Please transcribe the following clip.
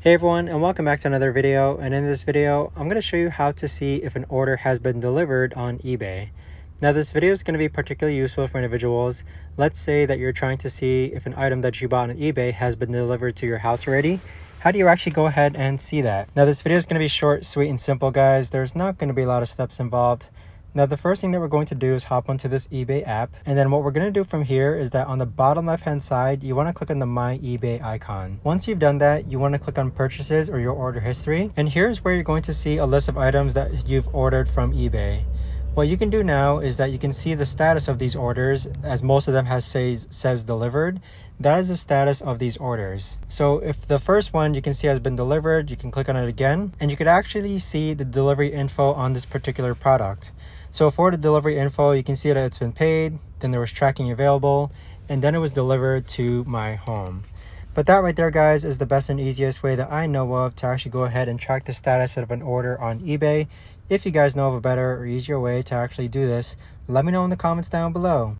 Hey everyone, and welcome back to another video. And in this video I'm going to show you how to see if an order has been delivered on eBay. Now this video is going to be particularly useful for individuals. Let's say that you're trying to see if an item that you bought on eBay has been delivered to your house already. How do you actually go ahead and see that? Now this video is going to be short, sweet, and simple, guys. There's not going to be a lot of steps involved. Now the first thing that we're going to do is hop onto this eBay app, and then what we're going to do from here is that on the bottom left hand side you want to click on the My eBay icon. Once you've done that, you want to click on purchases or your order history, and here's where you're going to see a list of items that you've ordered from eBay. What you can do now is that you can see the status of these orders, as most of them says delivered. That is the status of these orders. So if the first one you can see has been delivered, you can click on it again, and you could actually see the delivery info on this particular product. So for the delivery info, you can see that it's been paid, then there was tracking available, and then it was delivered to my home. But that right there, guys, is the best and easiest way that I know of to actually go ahead and track the status of an order on eBay. If you guys know of a better or easier way to actually do this, let me know in the comments down below.